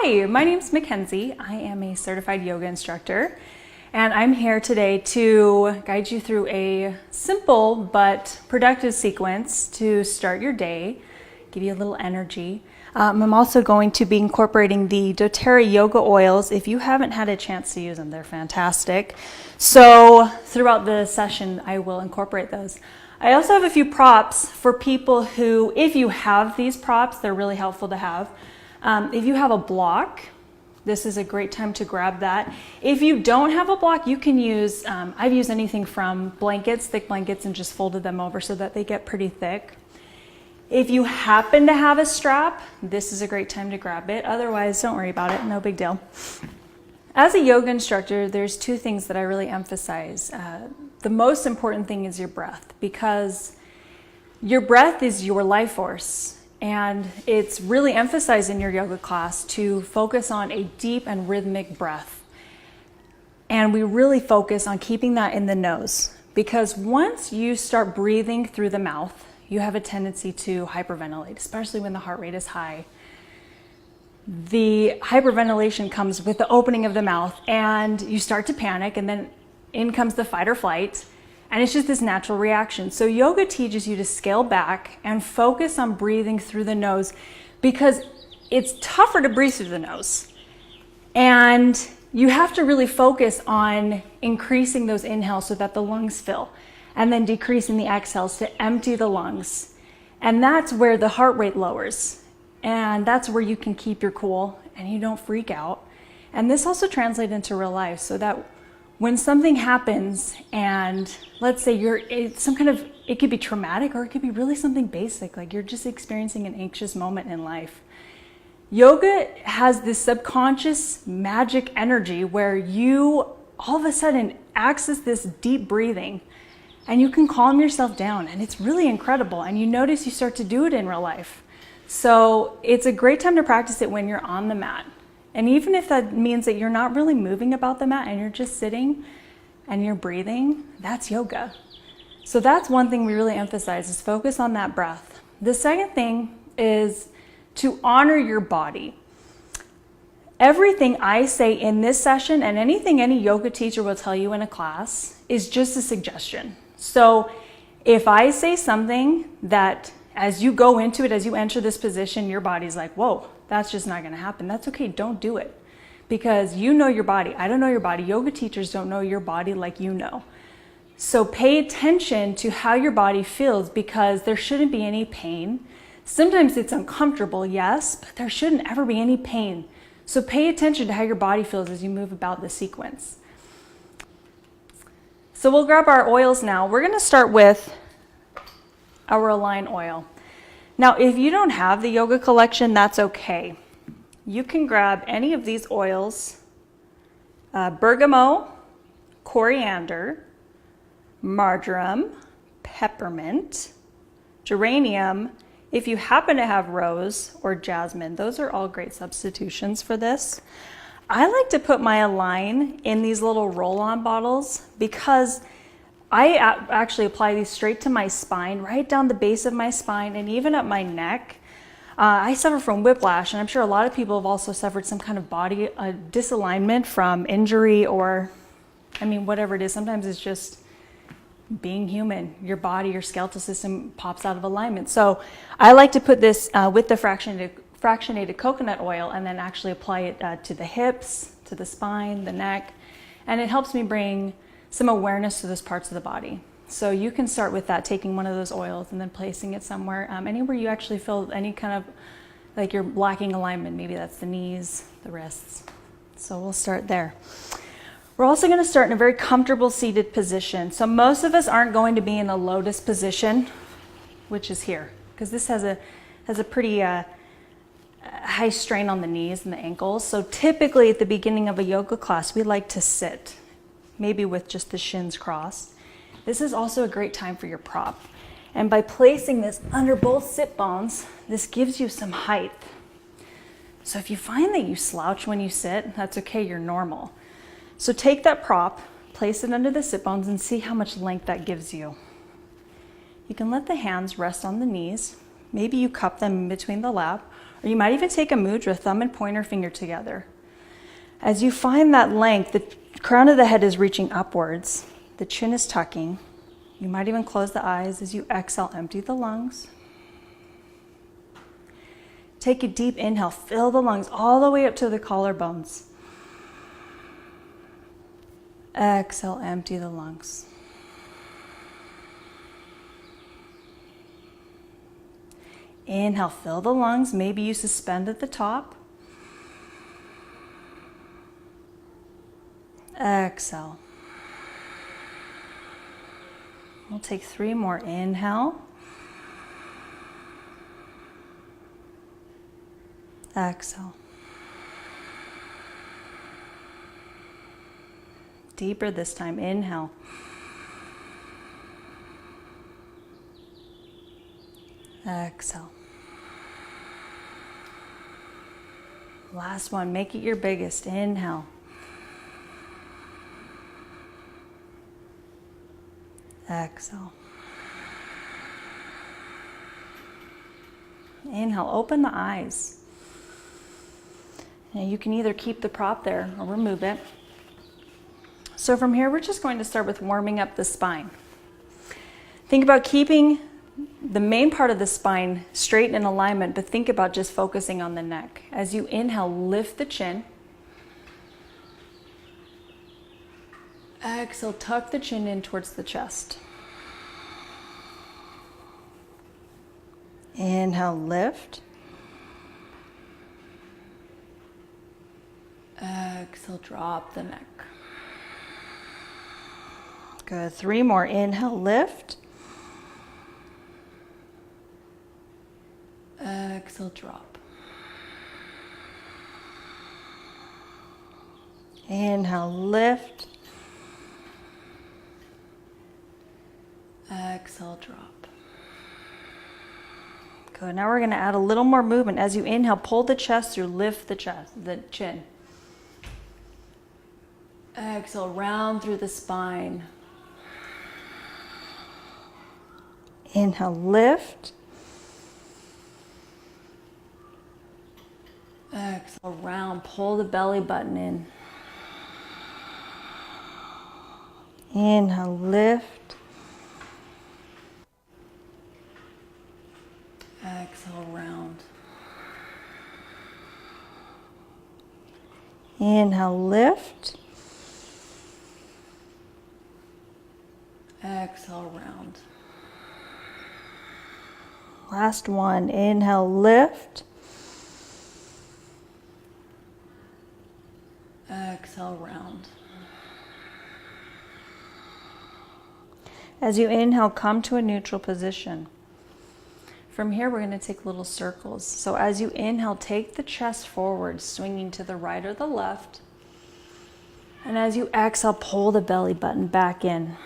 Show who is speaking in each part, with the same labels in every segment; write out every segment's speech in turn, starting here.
Speaker 1: Hi, my name's Mackenzie. I am a certified yoga instructor, and I'm here today to guide you through a simple but productive sequence to start your day, give you a little energy. I'm also going to be incorporating the doterra yoga oils. If you haven't had a chance to use them, they're fantastic. So throughout the session, I will incorporate those. I also have a few props for people who, if you have these props, they're really helpful to have. If you have a block, this is a great time to grab that. If you don't have a block, you can use, I've used anything from blankets, thick blankets, and just folded them over so that they get pretty thick. If you happen to have a strap, this is a great time to grab it. Otherwise, don't worry about it, no big deal. As a yoga instructor, there's two things that I really emphasize. The most important thing is your breath, because your breath is your life force. And it's really emphasized in your yoga class to focus on a deep and rhythmic breath. And we really focus on keeping that in the nose, because once you start breathing through the mouth, you have a tendency to hyperventilate, especially when the heart rate is high. The hyperventilation comes with the opening of the mouth, and you start to panic, and then in comes the fight or flight. And it's just this natural reaction. So yoga teaches you to scale back and focus on breathing through the nose, because it's tougher to breathe through the nose. And you have to really focus on increasing those inhales so that the lungs fill, and then decreasing the exhales to empty the lungs. And that's where the heart rate lowers. And that's where you can keep your cool and you don't freak out. And this also translates into real life, so that when something happens, and let's say it could be traumatic, or it could be really something basic, like you're just experiencing an anxious moment in life. Yoga has this subconscious magic energy where you all of a sudden access this deep breathing, and you can calm yourself down, and it's really incredible. And you notice you start to do it in real life. So it's a great time to practice it when you're on the mat. And even if that means that you're not really moving about the mat and you're just sitting and you're breathing, that's yoga. So that's one thing we really emphasize, is focus on that breath. The second thing is to honor your body. Everything I say in this session, and anything any yoga teacher will tell you in a class, is just a suggestion. So if I say something that as you go into it, as you enter this position, your body's like, whoa, that's just not going to happen. That's okay. Don't do it, because you know your body. I don't know your body. Yoga teachers don't know your body like you know. So pay attention to how your body feels, because there shouldn't be any pain. Sometimes it's uncomfortable, yes, but there shouldn't ever be any pain. So pay attention to how your body feels as you move about the sequence. So we'll grab our oils now. We're going to start with our Align oil. Now, if you don't have the yoga collection, that's okay. You can grab any of these oils: bergamot, coriander, marjoram, peppermint, geranium. If you happen to have rose or jasmine, those are all great substitutions for this. I like to put my Align in these little roll-on bottles, because I actually apply these straight to my spine, right down the base of my spine, and even up my neck. I suffer from whiplash, and I'm sure a lot of people have also suffered some kind of body disalignment from injury, or, whatever it is. Sometimes it's just being human. Your body, your skeletal system pops out of alignment. So I like to put this with the fractionated coconut oil, and then actually apply it to the hips, to the spine, the neck, and it helps me bring some awareness to those parts of the body. So you can start with that, taking one of those oils and then placing it somewhere, anywhere you actually feel any kind of like you're lacking alignment. Maybe that's the knees, the wrists. So we'll start there. We're also going to start in a very comfortable seated position. So most of us aren't going to be in a lotus position, which is here, because this has a pretty high strain on the knees and the ankles. So typically at the beginning of a yoga class, we like to sit, maybe with just the shins crossed. This is also a great time for your prop. And by placing this under both sit bones, this gives you some height. So if you find that you slouch when you sit, that's okay, you're normal. So take that prop, place it under the sit bones, and see how much length that gives you. You can let the hands rest on the knees. Maybe you cup them in between the lap, Or you might even take a mudra, thumb and pointer finger together. As you find that length, the crown of the head is reaching upwards. The chin is tucking. You might even close the eyes. As you exhale, empty the lungs. Take a deep inhale. Fill the lungs all the way up to the collarbones. Exhale, empty the lungs. Inhale, fill the lungs. Maybe you suspend at the top. Exhale. We'll take 3 more. Inhale. Exhale. Deeper this time. Inhale. Exhale. Last one. Make it your biggest. Inhale. Exhale. Inhale. Open the eyes. Now you can either keep the prop there or remove it. So from here, we're just going to start with warming up the spine. Think about keeping the main part of the spine straight and in alignment, but think about just focusing on the neck. As you inhale, lift the chin. Exhale, tuck the chin in towards the chest. Inhale, lift. Exhale, drop the neck. Good. 3 more. Inhale, lift. Exhale, drop. Inhale, lift. Exhale, drop. Good. Now we're going to add a little more movement. As you inhale, pull the chest through, lift the chest, the chin. Exhale, round through the spine. Inhale, lift. Exhale, round, pull the belly button in. Inhale, lift. Exhale, round. Inhale, lift. Exhale, round. Last one. Inhale, lift. Exhale, round. As you inhale, come to a neutral position. From here, we're going to take little circles. So as you inhale, take the chest forward, swinging to the right or the left. And as you exhale, pull the belly button back in.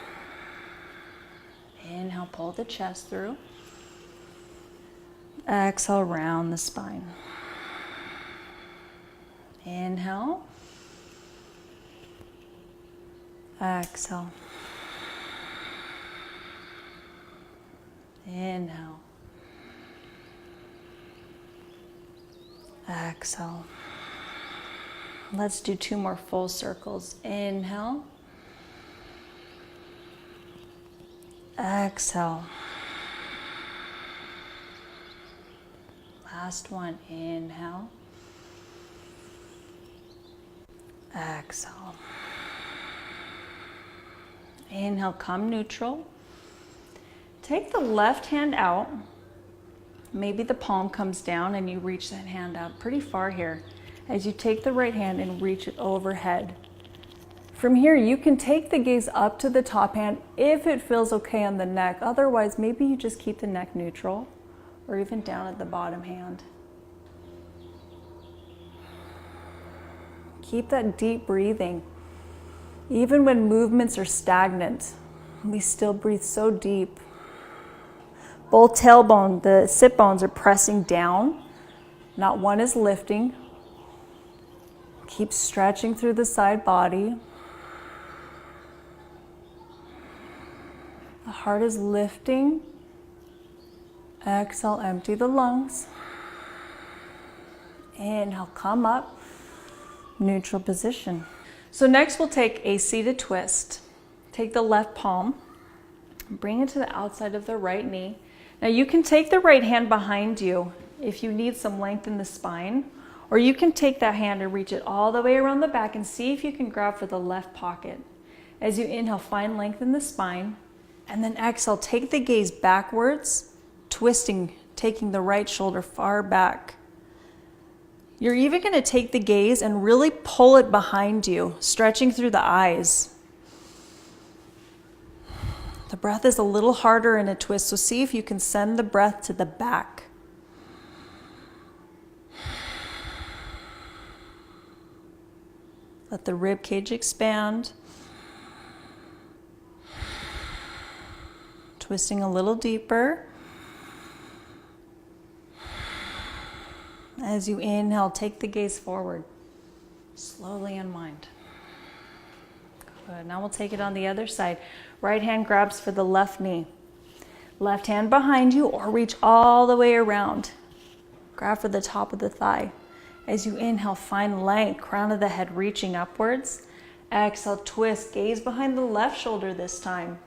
Speaker 1: Inhale, pull the chest through. Exhale, round the spine. Inhale. Exhale. Inhale. Exhale. Let's do 2 more full circles. Inhale. Exhale. Last one. Inhale. Exhale. Inhale, come neutral. Take the left hand out. Maybe the palm comes down and you reach that hand out pretty far here. As you take the right hand and reach it overhead. From here, you can take the gaze up to the top hand if it feels okay on the neck. Otherwise, maybe you just keep the neck neutral or even down at the bottom hand. Keep that deep breathing. Even when movements are stagnant, we still breathe so deep. Both tailbone, the sit bones are pressing down. Not one is lifting. Keep stretching through the side body. The heart is lifting. Exhale, empty the lungs. Inhale, come up, neutral position. So next we'll take a seated twist. Take the left palm, bring it to the outside of the right knee. Now you can take the right hand behind you if you need some length in the spine, or you can take that hand and reach it all the way around the back and see if you can grab for the left pocket. As you inhale, find length in the spine, and then exhale, take the gaze backwards, twisting, taking the right shoulder far back. You're even going to take the gaze and really pull it behind you, stretching through the eyes. The breath is a little harder in a twist, so see if you can send the breath to the back. Let the rib cage expand. Twisting a little deeper. As you inhale, take the gaze forward. Slowly unwind. Good. Now we'll take it on the other side. Right hand grabs for the left knee. Left hand behind you, or reach all the way around. Grab for the top of the thigh. As you inhale, find length, crown of the head reaching upwards. Exhale, twist, gaze behind the left shoulder this time.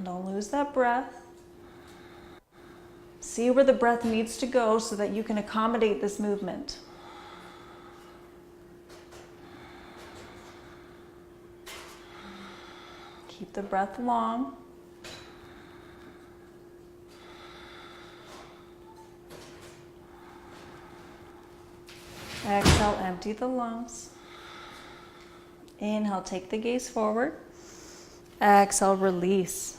Speaker 1: Don't lose that breath. See where the breath needs to go so that you can accommodate this movement. Keep the breath long. Exhale, empty the lungs. Inhale, take the gaze forward. Exhale, release.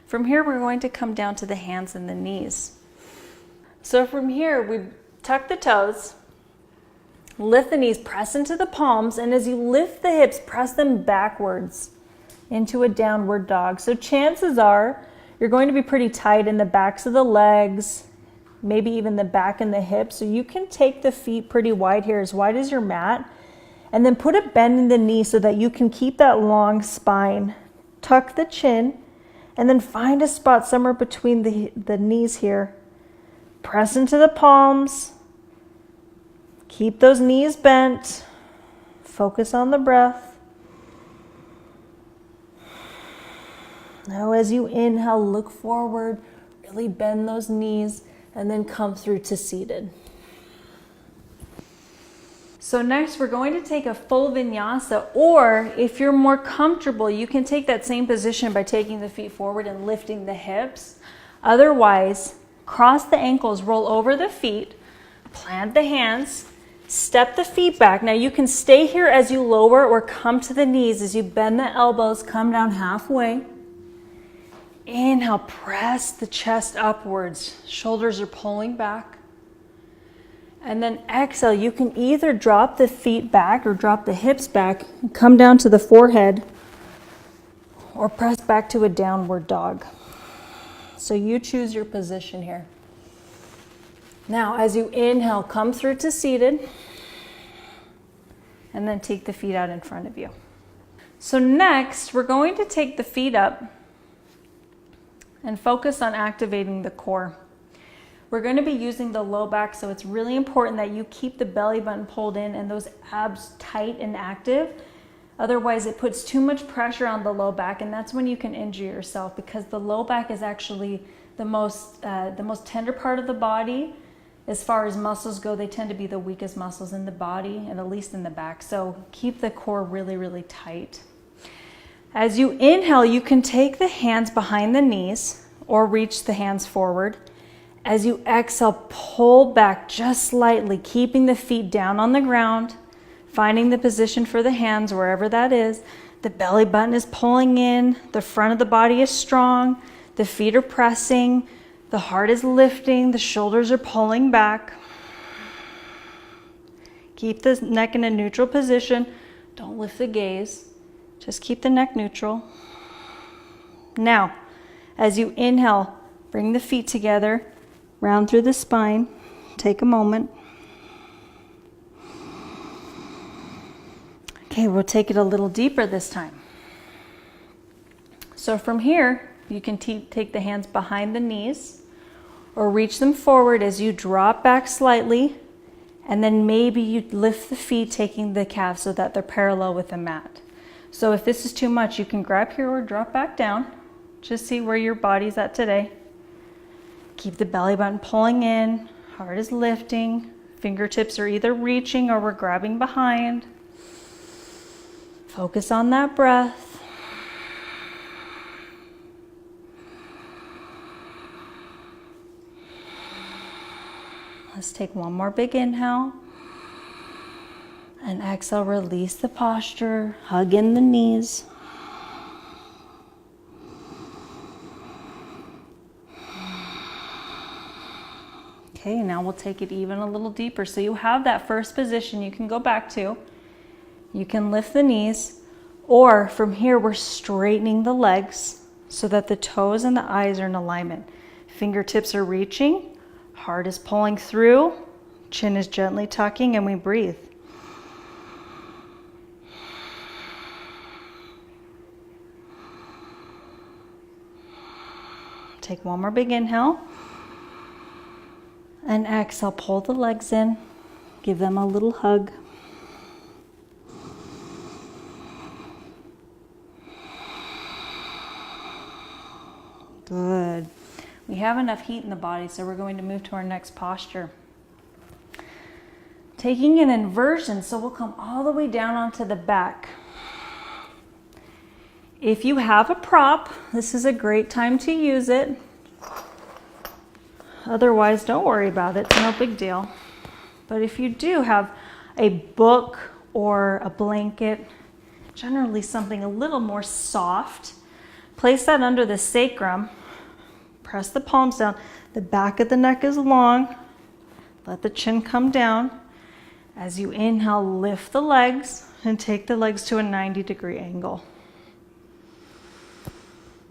Speaker 1: From here, we're going to come down to the hands and the knees. So from here, we tuck the toes, lift the knees, press into the palms, and as you lift the hips, press them backwards into a downward dog. So chances are you're going to be pretty tight in the backs of the legs, maybe even the back and the hips. So you can take the feet pretty wide here, as wide as your mat, and then put a bend in the knee so that you can keep that long spine. Tuck the chin, and then find a spot somewhere between the knees here. Press into the palms. Keep those knees bent. Focus on the breath. Now as you inhale, look forward, really bend those knees, and then come through to seated. So next we're going to take a full vinyasa, or if you're more comfortable, you can take that same position by taking the feet forward and lifting the hips. Otherwise, cross the ankles, roll over the feet, plant the hands, step the feet back. Now you can stay here as you lower or come to the knees as you bend the elbows, come down halfway. Inhale, press the chest upwards. Shoulders are pulling back. And then exhale, you can either drop the feet back or drop the hips back and come down to the forehead, or press back to a downward dog. So you choose your position here. Now, as you inhale, come through to seated, and then take the feet out in front of you. So next, we're going to take the feet up and focus on activating the core. We're going to be using the low back, so it's really important that you keep the belly button pulled in and those abs tight and active. Otherwise, it puts too much pressure on the low back, and that's when you can injure yourself, because the low back is actually the most tender part of the body. As far as muscles go, they tend to be the weakest muscles in the body, and at least in the back. So keep the core really, really tight. As you inhale, you can take the hands behind the knees or reach the hands forward. As you exhale, pull back just slightly, keeping the feet down on the ground, finding the position for the hands wherever that is. The belly button is pulling in, the front of the body is strong, the feet are pressing, the heart is lifting, the shoulders are pulling back. Keep the neck in a neutral position. Don't lift the gaze. Just keep the neck neutral. Now, as you inhale, bring the feet together, round through the spine. Take a moment. Okay, we'll take it a little deeper this time. So from here, you can take the hands behind the knees, or reach them forward as you drop back slightly, and then maybe you lift the feet, taking the calves so that they're parallel with the mat. So if this is too much, you can grab here or drop back down. Just see where your body's at today. Keep the belly button pulling in, heart is lifting, fingertips are either reaching or we're grabbing behind. Focus on that breath. Let's take one more big inhale. And exhale, release the posture, hug in the knees. Okay, now we'll take it even a little deeper. So you have that first position you can go back to. You can lift the knees, or from here we're straightening the legs so that the toes and the eyes are in alignment. Fingertips are reaching, heart is pulling through, chin is gently tucking, and we breathe. Take one more big inhale. And exhale, pull the legs in, give them a little hug. Good. We have enough heat in the body, so we're going to move to our next posture. Taking an inversion, so we'll come all the way down onto the back. If you have a prop, this is a great time to use it. Otherwise, don't worry about it, it's no big deal. But if you do have a book or a blanket, generally something a little more soft, place that under the sacrum, press the palms down, the back of the neck is long, let the chin come down. As you inhale, lift the legs and take the legs to a 90-degree angle.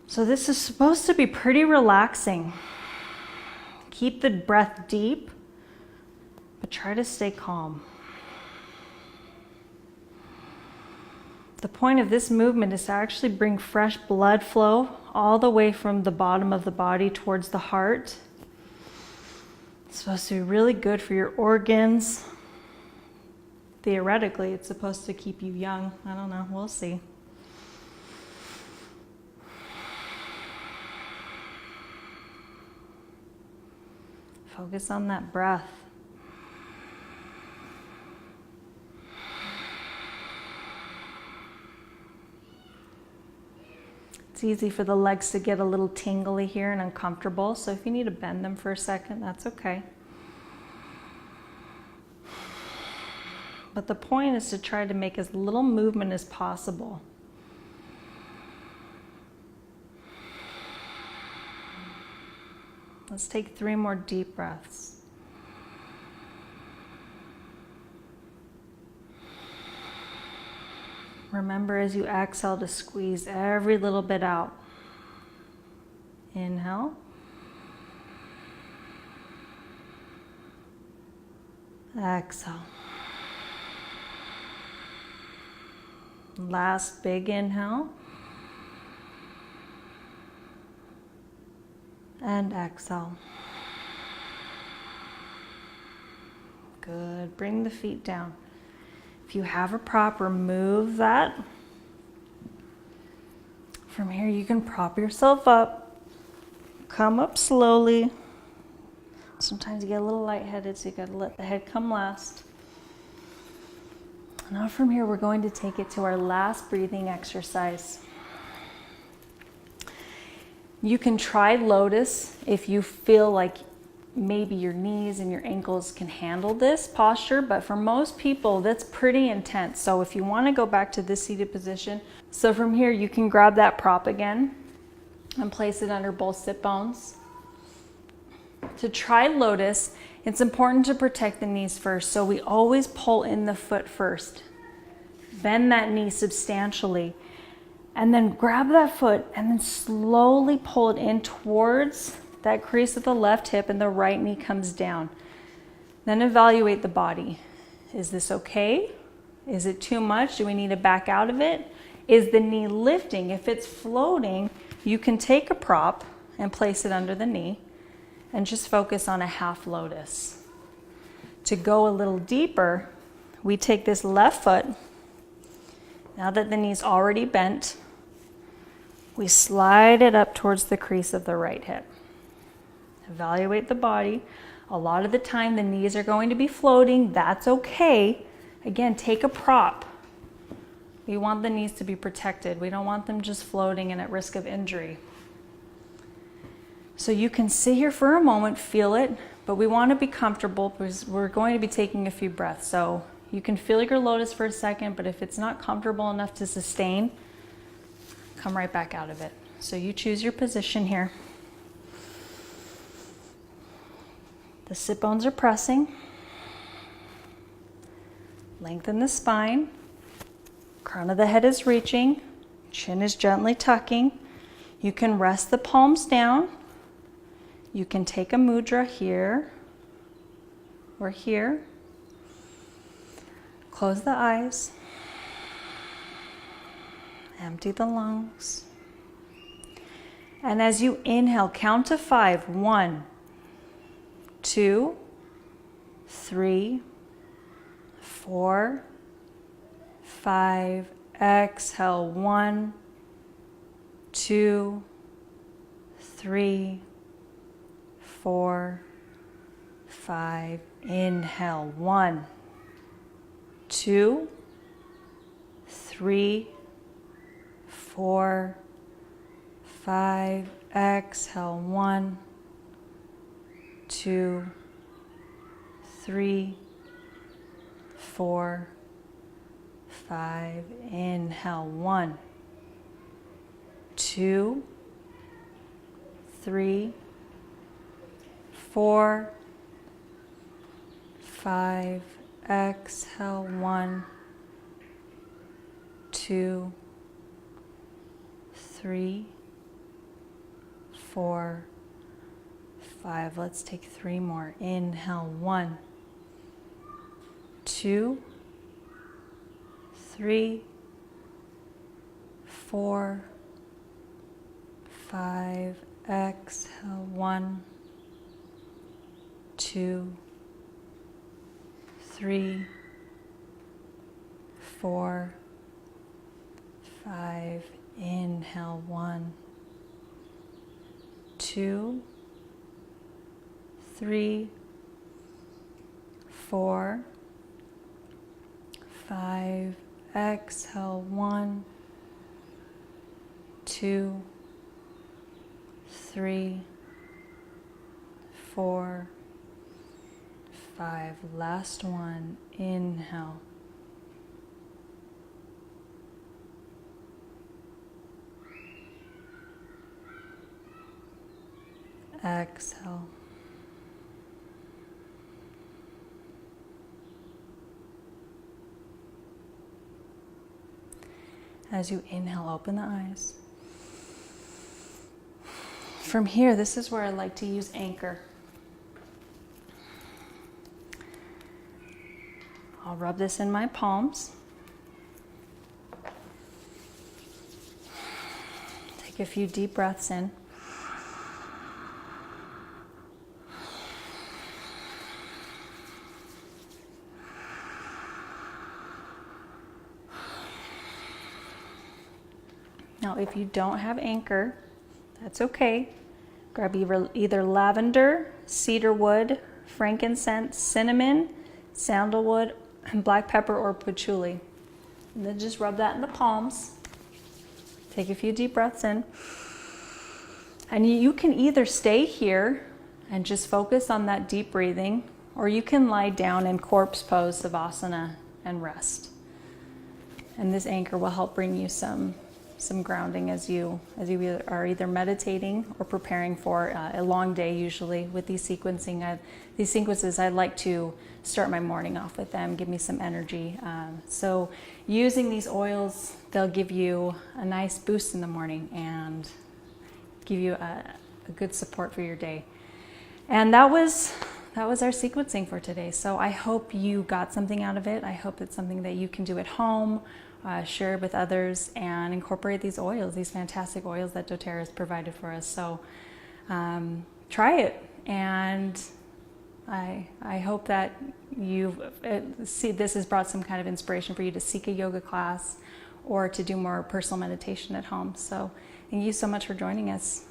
Speaker 1: So this is supposed to be pretty relaxing. Keep the breath deep, but try to stay calm. The point of this movement is to actually bring fresh blood flow all the way from the bottom of the body towards the heart. It's supposed to be really good for your organs. Theoretically, it's supposed to keep you young. I don't know, we'll see. Focus on that breath. It's easy for the legs to get a little tingly here and uncomfortable, so if you need to bend them for a second, that's okay. But the point is to try to make as little movement as possible. Let's take 3 more deep breaths. Remember as you exhale to squeeze every little bit out. Inhale. Exhale. Last big inhale. And exhale. Good. Bring the feet down. If you have a prop, remove that. From here, you can prop yourself up. Come up slowly. Sometimes you get a little lightheaded, so you got to let the head come last. Now from here, we're going to take it to our last breathing exercise. You can try lotus if you feel like maybe your knees and your ankles can handle this posture, but for most people, that's pretty intense. So if you want to go back to this seated position, so from here, you can grab that prop again and place it under both sit bones. To try lotus, it's important to protect the knees first, so we always pull in the foot first. Bend that knee substantially. And then grab that foot and then slowly pull it in towards that crease of the left hip, and the right knee comes down. Then evaluate the body. Is this okay? Is it too much? Do we need to back out of it? Is the knee lifting? If it's floating, you can take a prop and place it under the knee. and just focus on a half lotus. To go a little deeper, we take this left foot, now that the knee's already bent, we slide it up towards the crease of the right hip. Evaluate the body. A lot of the time the knees are going to be floating. That's okay. Again, take a prop. We want the knees to be protected. We don't want them just floating and at risk of injury. So you can sit here for a moment, feel it, but we want to be comfortable because we're going to be taking a few breaths. So you can feel your lotus for a second, but if it's not comfortable enough to sustain, come right back out of it. So you choose your position here. The sit bones are pressing. Lengthen the spine. Crown of the head is reaching. Chin is gently tucking. You can rest the palms down. You can take a mudra here or here. Close the eyes. Empty the lungs. And as you inhale, count to 5. 1, 2, 3, 4, 5. Exhale. 1, 2, 3, 4, 5. Inhale. 1, 2, 3, 4, 5. Exhale. 1, 2, 3, 4, 5. Inhale. 1, 2, 3, 4, 5. Exhale. 1, 2, 3, 4, 5. Let's take 3 more. Inhale. 1, 2, 3, 4, 5. Exhale. 1, 2, 3, 4, 5. Inhale. 1, 2, 3, 4, 5. Exhale. 1, 2, 3, 4, 5. Last one. Inhale. Exhale. As you inhale, open the eyes. From here, this is where I like to use anchor. I'll rub this in my palms. Take a few deep breaths in. Now, if you don't have anchor, that's okay. Grab either lavender, cedarwood, frankincense, cinnamon, sandalwood, and black pepper or patchouli. And then just rub that in the palms. Take a few deep breaths in. And you can either stay here and just focus on that deep breathing, or you can lie down in corpse pose, savasana, and rest. And this anchor will help bring you some grounding as you are either meditating or preparing for a long day. Usually with these sequences, I like to start my morning off with them, give me some energy. So using these oils, they'll give you a nice boost in the morning and give you a good support for your day. And that was our sequencing for today. So I hope you got something out of it. I hope it's something that you can do at home. Share it with others and incorporate these oils, these fantastic oils that doTERRA has provided for us. So try it And I hope that this has brought some kind of inspiration for you to seek a yoga class or to do more personal meditation at home. So thank you so much for joining us.